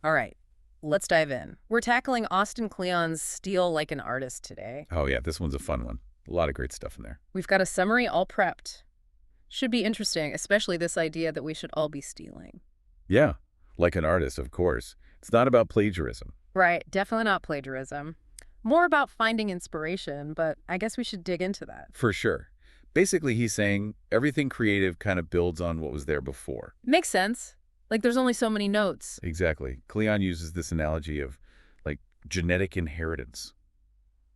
All right, let's dive in. We're tackling Austin Kleon's Steal Like an Artist today. Oh, yeah, this one's a fun one. A lot of great stuff in there. We've got a summary all prepped. Should be interesting, especially this idea that we should all be stealing. Yeah, like an artist, of course. It's not about plagiarism. Right, definitely not plagiarism. More about finding inspiration, but I guess we should dig into that. For sure. Basically, he's saying everything creative kind of builds on what was there before. Makes sense. Like there's only so many notes. Exactly. Cleon uses this analogy of, like, genetic inheritance.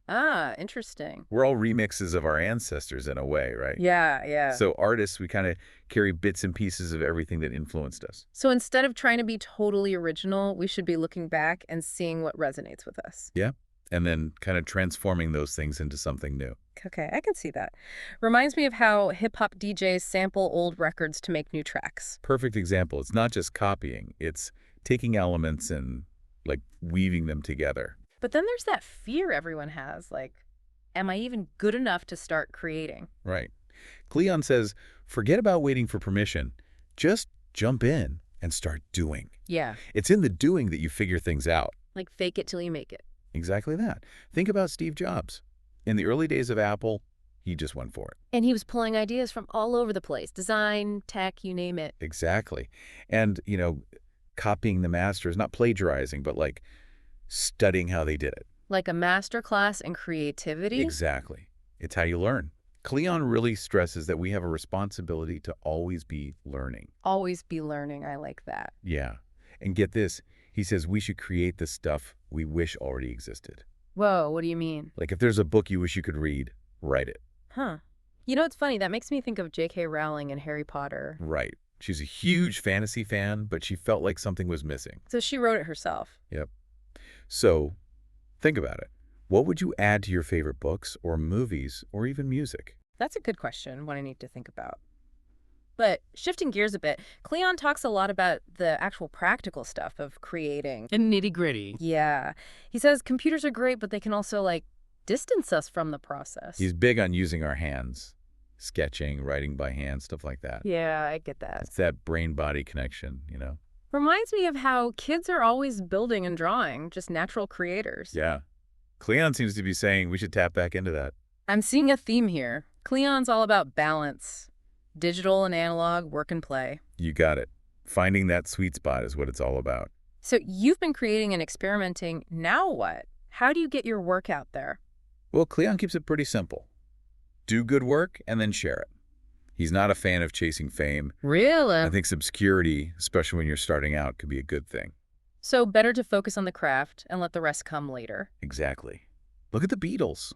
Ah, interesting. We're all remixes of our ancestors in a way, right? Yeah. So artists, we kind of carry bits and pieces of everything that influenced us. So instead of trying to be totally original, we should be looking back and seeing what resonates with us. Yeah. And then kind of transforming those things into something new. Okay, I can see that. Reminds me of how hip-hop DJs sample old records to make new tracks. Perfect example. It's not just copying. It's taking elements and, like, weaving them together. But then there's that fear everyone has, like, am I even good enough to start creating? Right. Cleon says, forget about waiting for permission. Just jump in and start doing. Yeah, It's in the doing that you figure things out. like fake it till you make it. Exactly that. Think about Steve Jobs. In the early days of Apple, he just went for it. And he was pulling ideas from all over the place. Design, tech, you name it. Exactly. And, copying the masters, not plagiarizing, but like studying how they did it. Like a master class in creativity. Exactly. It's how you learn. Cleon really stresses that we have a responsibility to always be learning. Always be learning, I like that. Yeah. And get this, he says we should create the stuff we wish already existed. Whoa, what do you mean? Like if there's a book you wish you could read, write it. Huh. You know, it's funny, that makes me think of J.K. Rowling and Harry Potter. Right. She's a huge fantasy fan, but she felt like something was missing. So she wrote it herself. Yep. So think about it. What would you add to your favorite books or movies or even music? That's a good question, one I need to think about. But shifting gears a bit, Cleon talks a lot about the actual practical stuff of creating. And nitty-gritty. Yeah. He says computers are great, but they can also, like, distance us from the process. He's big on using our hands, sketching, writing by hand, stuff like that. Yeah, I get that. It's that brain-body connection. Reminds me of how kids are always building and drawing, just natural creators. Yeah. Cleon seems to be saying we should tap back into that. I'm seeing a theme here. Cleon's all about balance. Digital and analog, work and play. You got it. Finding that sweet spot is what it's all about. So you've been creating and experimenting. Now what? How do you get your work out there? Well, Cleon keeps it pretty simple. Do good work and then share it. He's not a fan of chasing fame. Really? I think obscurity, especially when you're starting out, could be a good thing. So better to focus on the craft and let the rest come later. Exactly. Look at the Beatles.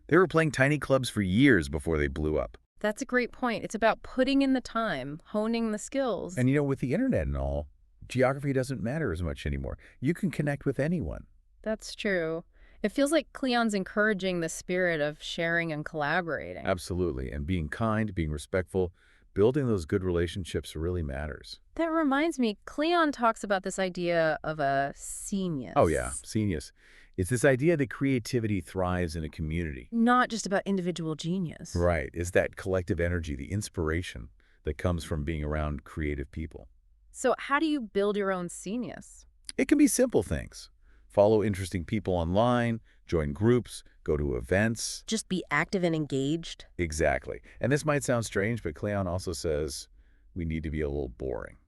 They were playing tiny clubs for years before they blew up. That's a great point. It's about putting in the time, honing the skills. And with the internet and all, geography doesn't matter as much anymore. You can connect with anyone. That's true. It feels like Cleon's encouraging the spirit of sharing and collaborating. Absolutely. And being kind, being respectful, building those good relationships really matters. That reminds me, Cleon talks about this idea of a scenius. Oh, yeah. Genius. It's this idea that creativity thrives in a community. Not just about individual genius. Right. It's that collective energy, the inspiration that comes from being around creative people. So how do you build your own scenius? It can be simple things. Follow interesting people online, join groups, go to events. Just be active and engaged? Exactly. And this might sound strange, but Cleon also says we need to be a little boring.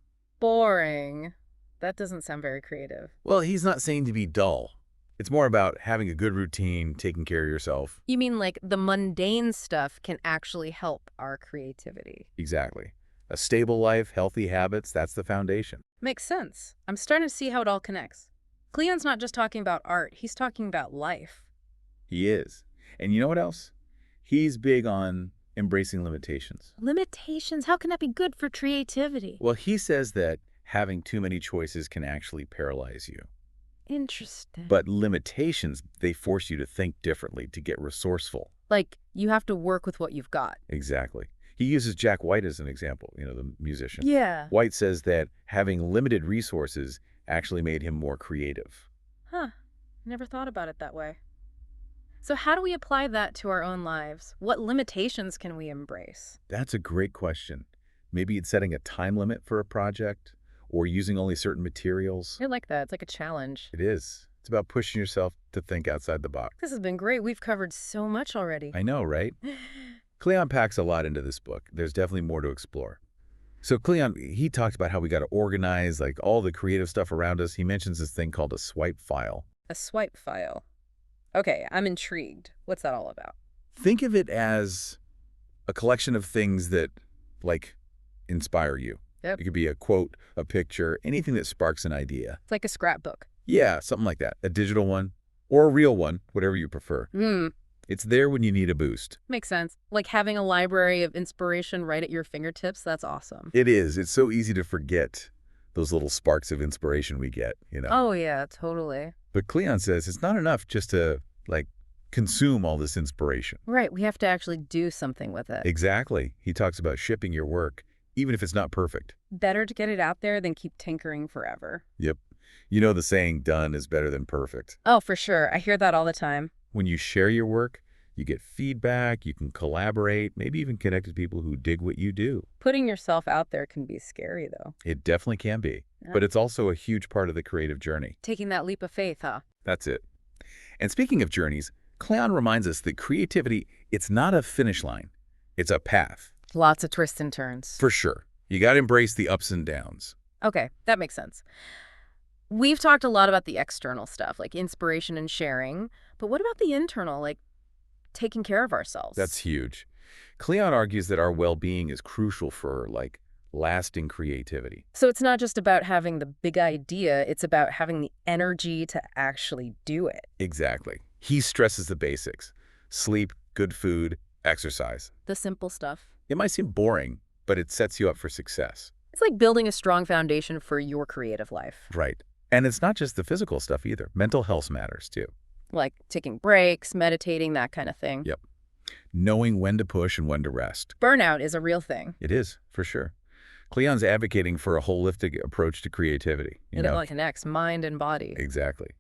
Boring. That doesn't sound very creative. Well, he's not saying to be dull. It's more about having a good routine, taking care of yourself. You mean like the mundane stuff can actually help our creativity? Exactly. A stable life, healthy habits, that's the foundation. Makes sense. I'm starting to see how it all connects. Cleon's not just talking about art, he's talking about life. He is. And you know what else? He's big on embracing limitations. Limitations? How can that be good for creativity? Well, he says that having too many choices can actually paralyze you. Interesting. But limitations, they force you to think differently, to get resourceful. Like, you have to work with what you've got. Exactly. He uses Jack White as an example, the musician. Yeah. White says that having limited resources actually made him more creative. Huh. Never thought about it that way. So how do we apply that to our own lives? What limitations can we embrace? That's a great question. Maybe it's setting a time limit for a project, or using only certain materials. I like that. It's like a challenge. It is. It's about pushing yourself to think outside the box. This has been great. We've covered so much already. I know, right? Cleon packs a lot into this book. There's definitely more to explore. So Cleon, he talks about how we got to organize like all the creative stuff around us. He mentions this thing called a swipe file. A swipe file. Okay, I'm intrigued. What's that all about? Think of it as a collection of things that, like, inspire you. Yep. It could be a quote, a picture, anything that sparks an idea. It's like a scrapbook. Yeah, something like that. A digital one or a real one, whatever you prefer. It's there when you need a boost. Makes sense. Like having a library of inspiration right at your fingertips. That's awesome. It is. It's so easy to forget those little sparks of inspiration we get, you know. Oh, yeah, totally. But Cleon says it's not enough just to, like, consume all this inspiration. Right. We have to actually do something with it. Exactly. He talks about shipping your work, even if it's not perfect. Better to get it out there than keep tinkering forever. Yep. You know the saying, done is better than perfect. Oh, for sure. I hear that all the time. When you share your work, you get feedback, you can collaborate, maybe even connect with people who dig what you do. Putting yourself out there can be scary, though. It definitely can be, Yeah. but it's also a huge part of the creative journey. Taking that leap of faith, huh? That's it. And speaking of journeys, Cleon reminds us that creativity, it's not a finish line. It's a path. Lots of twists and turns. For sure. You got to embrace the ups and downs. Okay, that makes sense. We've talked a lot about the external stuff, like inspiration and sharing, but what about the internal, like taking care of ourselves? That's huge. Cleon argues that our well-being is crucial for, like, lasting creativity. So it's not just about having the big idea, it's about having the energy to actually do it. Exactly. He stresses the basics. Sleep, good food, exercise. The simple stuff. It might seem boring, but it sets you up for success. It's like building a strong foundation for your creative life. Right. And it's not just the physical stuff either. Mental health matters too. Like taking breaks, meditating, that kind of thing. Yep. Knowing when to push and when to rest. Burnout is a real thing. It is, for sure. Cleon's advocating for a holistic approach to creativity. It all connects mind and body. Exactly.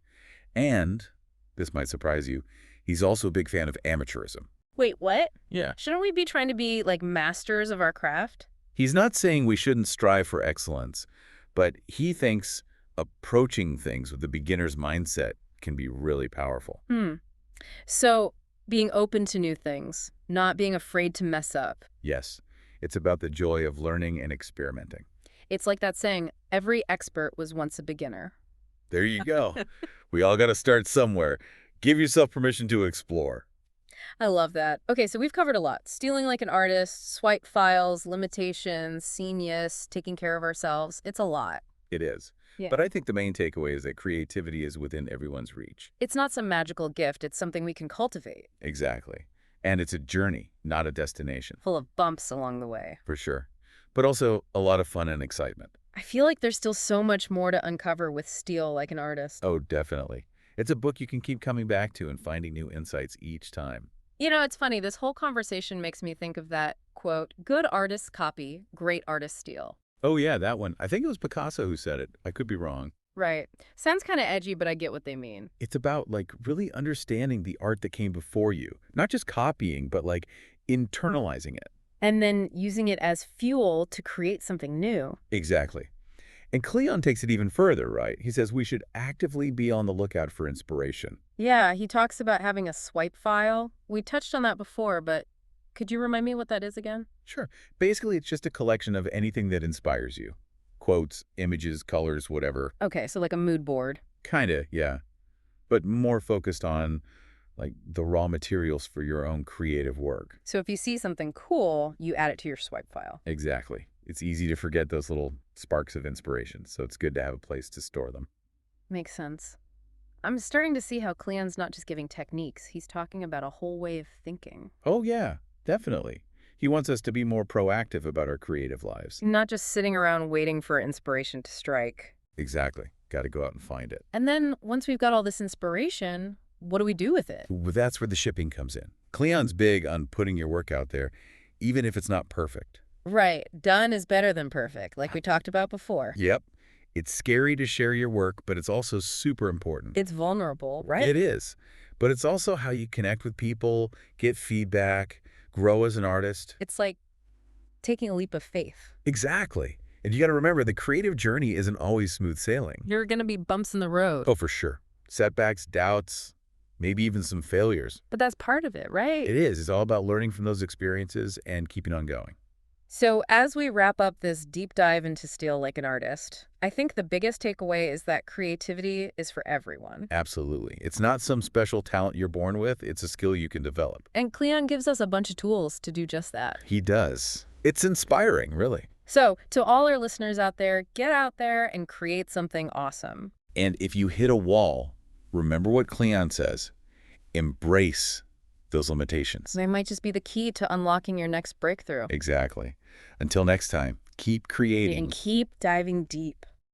And, this might surprise you, he's also a big fan of amateurism. Wait, what? Yeah. Shouldn't we be trying to be like masters of our craft? He's not saying we shouldn't strive for excellence, but he thinks approaching things with the beginner's mindset can be really powerful. So being open to new things, not being afraid to mess up. Yes, it's about the joy of learning and experimenting. It's like that saying, every expert was once a beginner. There you go. We all got to start somewhere. Give yourself permission to explore. I love that. Okay, so we've covered a lot. Stealing like an artist, swipe files, limitations, scenius, taking care of ourselves. It's a lot. It is. Yeah. But I think the main takeaway is that creativity is within everyone's reach. It's not some magical gift. It's something we can cultivate. Exactly. And it's a journey, not a destination. Full of bumps along the way. For sure. But also a lot of fun and excitement. I feel like there's still so much more to uncover with Steal Like an Artist. Oh, definitely. It's a book you can keep coming back to and finding new insights each time. You know, it's funny. This whole conversation makes me think of that quote, good artists copy, great artists steal. Oh, yeah, that one. I think it was Picasso who said it. I could be wrong. Right. Sounds kind of edgy, but I get what they mean. It's about, like, really understanding the art that came before you. Not just copying, but, like, internalizing it. And then using it as fuel to create something new. Exactly. And Cleon takes it even further, right? He says we should actively be on the lookout for inspiration. Yeah, he talks about having a swipe file. We touched on that before, but could you remind me what that is again? Sure. Basically, it's just a collection of anything that inspires you. Quotes, images, colors, whatever. Okay, so like a mood board. Kinda, yeah. But more focused on, like, the raw materials for your own creative work. So if you see something cool, you add it to your swipe file. Exactly. It's easy to forget those little sparks of inspiration, so it's good to have a place to store them. Makes sense. I'm starting to see how Cleon's not just giving techniques. He's talking about a whole way of thinking. Oh, yeah, definitely. He wants us to be more proactive about our creative lives. Not just sitting around waiting for inspiration to strike. Exactly. Got to go out and find it. And then once we've got all this inspiration, what do we do with it? Well, that's where the shipping comes in. Cleon's big on putting your work out there, even if it's not perfect. Right. Done is better than perfect, like we talked about before. Yep. It's scary to share your work, but it's also super important. It's vulnerable, right? It is. But it's also how you connect with people, get feedback, grow as an artist. It's like taking a leap of faith. Exactly. And you got to remember, the creative journey isn't always smooth sailing. There are going to be bumps in the road. Oh, for sure. Setbacks, doubts, maybe even some failures. But that's part of it, right? It is. It's all about learning from those experiences and keeping on going. So as we wrap up this deep dive into Steal Like an Artist, I think the biggest takeaway is that creativity is for everyone. Absolutely. It's not some special talent you're born with. It's a skill you can develop. And Cleon gives us a bunch of tools to do just that. He does. It's inspiring, really. So to all our listeners out there, get out there and create something awesome. And if you hit a wall, remember what Cleon says. Embrace those limitations. They might just be the key to unlocking your next breakthrough. Exactly. Until next time, keep creating. And keep diving deep.